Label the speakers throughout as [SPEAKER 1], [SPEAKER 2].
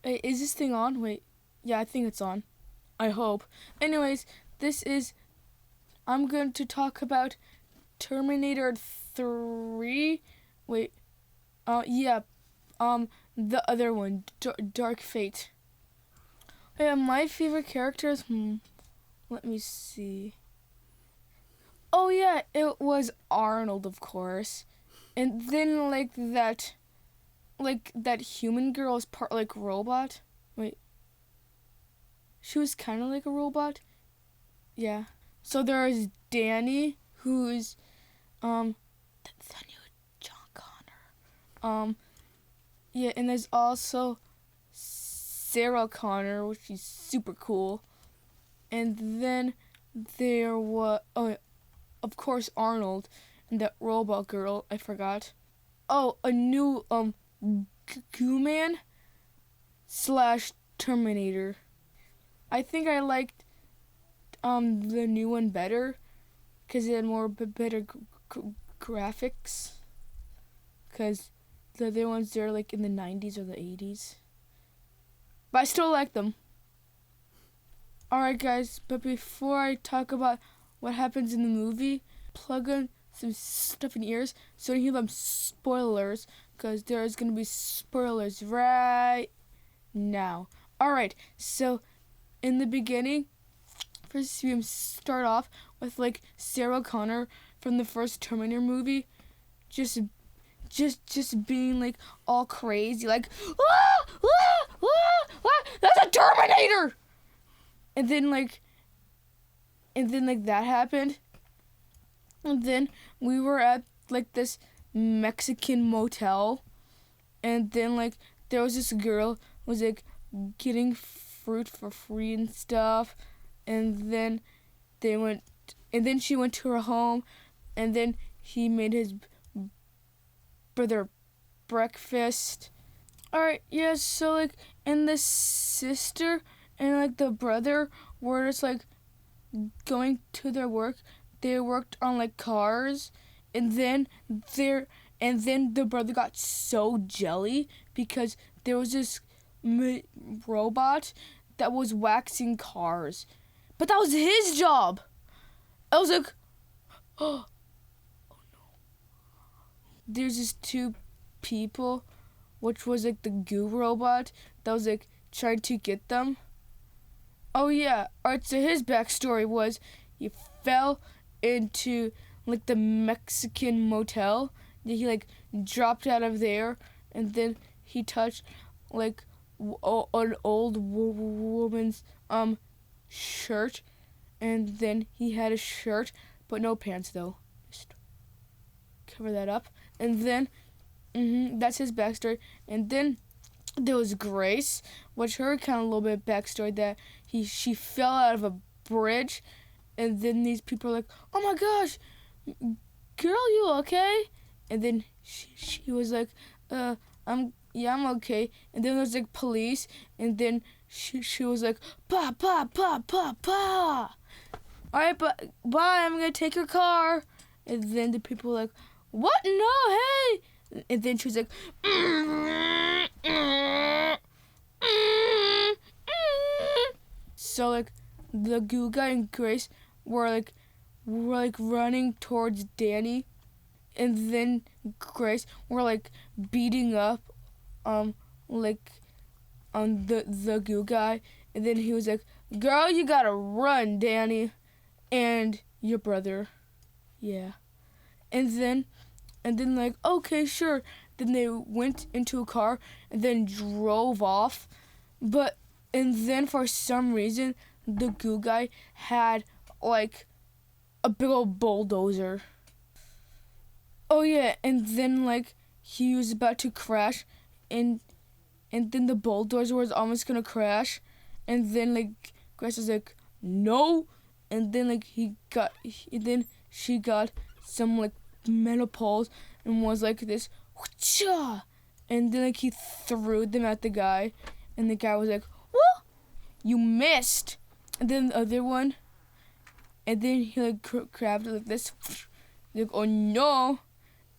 [SPEAKER 1] Hey, is this thing on? Wait. Yeah, I think it's on. I hope. Anyways, I'm going to talk about Terminator 3. Wait. Yeah. The other one, Dark Fate. Yeah, my favorite characters. Let me see. Oh yeah, it was Arnold, of course, and then like that human girl is part like robot. Wait, she was kind of like a robot. Yeah. So there's Danny, who's the new John Connor. Yeah, and there's also Sarah Connor, which is super cool. And then there was of course Arnold and that robot girl. I forgot. Oh, a new Goo Man slash Terminator. I think I liked the new one better because it had more better graphics. Because the other ones they're like in the 90s or the 80s. But I still like them. Alright guys, but before I talk about what happens in the movie, plug in some stuff in ears so you hear them spoilers, because there's going to be spoilers right now. Alright, so in the beginning, first we start off with like Sarah Connor from the first Terminator movie, just being like all crazy, like that's a Terminator! And then that happened. And then we were at like this Mexican motel. And then like there was this girl who was like getting fruit for free and stuff. And then she went to her home, and then he made his brother breakfast. Alright, yeah, so like and the sister and like the brother were just like going to their work. They worked on like cars, and then the brother got so jelly because there was this robot that was waxing cars, but that was his job. I was like, oh no. There's just two people, which was like the goo robot that was like trying to get them. Oh yeah, alright, so his backstory was he fell into like the Mexican motel. He like dropped out of there, and then he touched like an old woman's shirt, and then he had a shirt but no pants though. Just cover that up. And then that's his backstory. And then there was Grace, which her kind of a little bit backstory that she fell out of a bridge, and then these people are like, "Oh my gosh, girl, you okay?" And then she was like, I'm okay." And then there's like police, and then she was like, "Pa pa pa pa pa. All right, but bye. I'm gonna take your car." And then the people were like, "What? No, hey!" And then she was like, so like the goo guy and Grace were running towards Danny, and then Grace were like beating up the goo guy, and then he was like, "Girl, you gotta run, Danny, and your brother." Yeah. And then like, okay, sure. Then they went into a car and then drove off. And then for some reason, the goo guy had like a big old bulldozer. Oh yeah, and then like he was about to crash, and then the bulldozer was almost gonna crash, and then like Grace was like, "No," and then like then she got some like menopause and was like this, "Whatcha?" And then like he threw them at the guy, and the guy was like, "Whoa, you missed!" And then the other one, and then he like grabbed it like this, like, "Oh no!"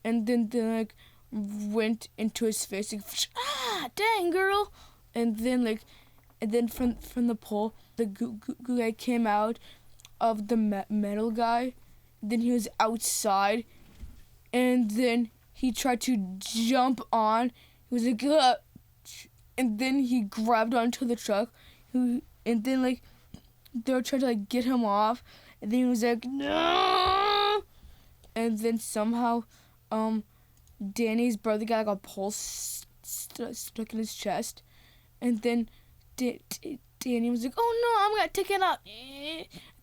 [SPEAKER 1] And then like went into his face, like, "Ah, dang girl!" and then from the pole, the goo guy came out of the metal guy. Then he was outside, and then he tried to jump on. He was like, ugh! And then he grabbed onto the truck. And then they were trying to get him off, and then he was like, no! And then somehow, Danny's brother got a pole stuck in his chest, and then Danny was like, oh no, I'm gonna take it out.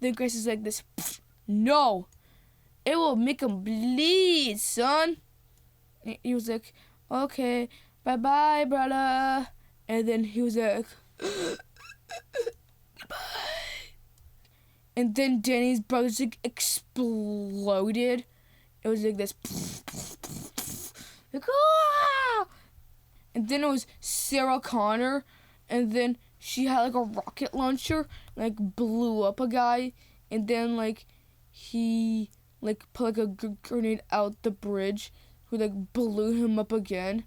[SPEAKER 1] Then Grace is like this, no, it will make him bleed, son. And he was like, okay, bye bye, brother. And then he was like, bye. And then Danny's brother exploded. It was like this, ah! And then it was Sarah Connor, and then she had a rocket launcher, blew up a guy, and then he put a grenade out the bridge, who blew him up again.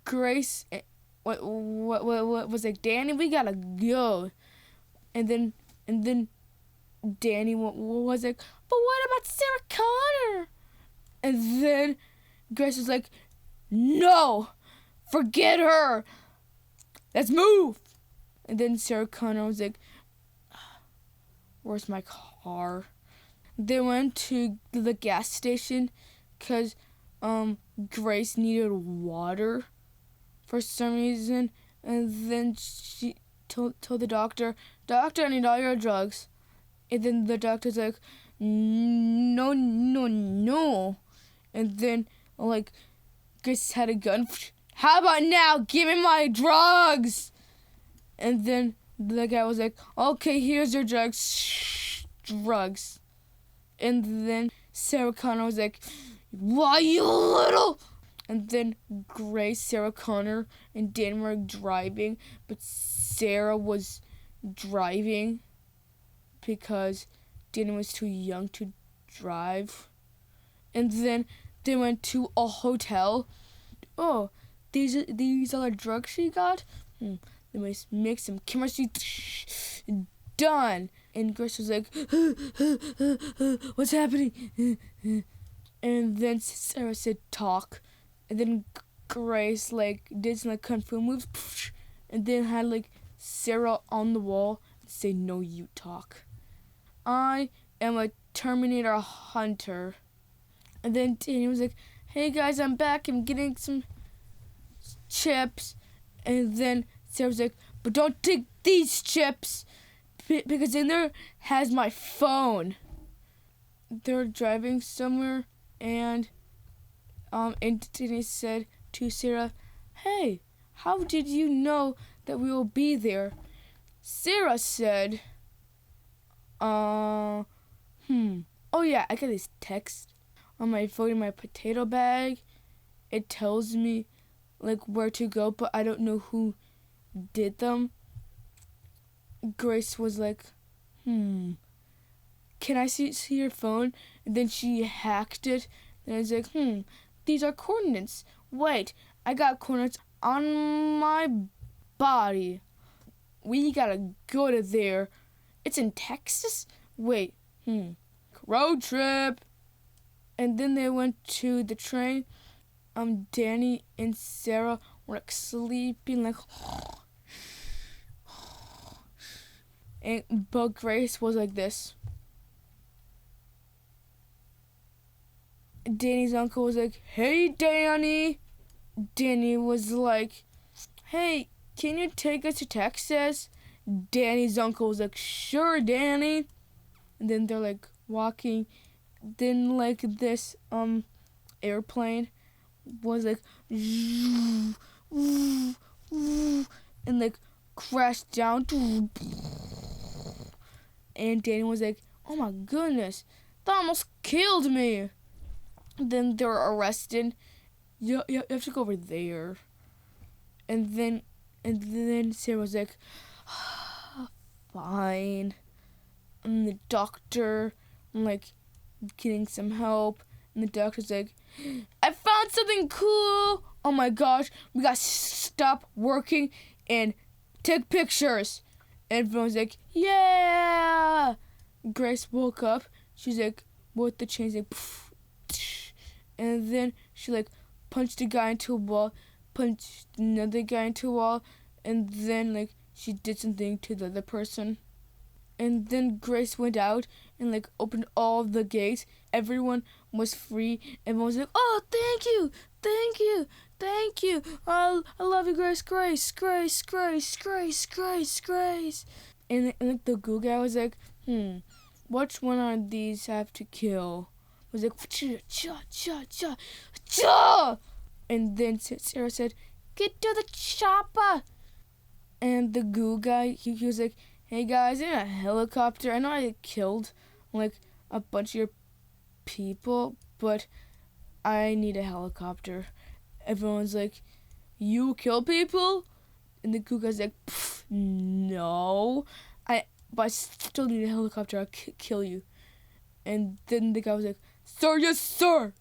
[SPEAKER 1] Grace, what was like, Danny, we gotta go, and then Danny was like, but what about Sarah Connor? And then Grace was like, no, forget her. Let's move. And then Sarah Connor was like, where's my car? They went to the gas station because Grace needed water for some reason. And then she told the doctor, I need all your drugs. And then the doctor's like, no. And then Grace had a gun. How about now? Give me my drugs. And then the guy was like, okay, here's your drugs. Drugs. And then Sarah Connor was like, why, you little? And then Grace, Sarah Connor, and Dan were driving, but Sarah was driving because Dan was too young to drive. And then they went to a hotel. Oh, these are the drugs she got? They must make some chemistry. Done. And Grace was like, what's happening? And then Sarah said, talk. And then Grace did some kung fu moves, and then had Sarah on the wall say, no, you talk. I am a Terminator hunter. And then Danny was like, hey guys, I'm back. I'm getting some chips. And then Sarah was like, but don't take these chips because in there has my phone. They're driving somewhere, and Danny said to Sarah, hey, how did you know that we will be there? Sarah said, oh yeah, I got this text on my phone in my potato bag. It tells me where to go, but I don't know who did them. Grace was like, can I see your phone? And then she hacked it, and I was like, these are coordinates. Wait, I got coordinates on my body. We gotta go to there. It's in Texas? Wait, road trip. And then they went to the train. Danny and Sarah were sleeping but Grace was like this. Danny's uncle was like, hey, Danny. Danny was like, hey, can you take us to Texas? Danny's uncle was like, sure, Danny. And then they're walking. Then this airplane was and crashed down. And Danny was like, oh my goodness, that almost killed me. Then they were arrested. You have to go over there. And then Sarah was like, fine. And the doctor, getting some help. And the doctor's like, I found something cool. Oh my gosh, we gotta stop working and take pictures. And everyone's like, yeah. Grace woke up. She's like, with the chains, like, poof, tsh. And then she like punched a guy into a wall, punched another guy into a wall, and then like she did something to the other person. And then Grace went out and like opened all the gates. Everyone was free. Everyone was like, oh, thank you, thank you, thank you. I love you, Grace, Grace, Grace, Grace, Grace, Grace, Grace. And like the goo guy was like, which one of these have to kill? It was like, cha, cha, cha, cha. And then Sarah said, get to the chopper. And the goo guy, he was like, hey guys, in a helicopter. I know I killed like a bunch of your people, but I need a helicopter. Everyone's like, you kill people? And the goo guy's like, no. But I still need a helicopter. I'll kill you. And then the guy was like, sir, yes sir.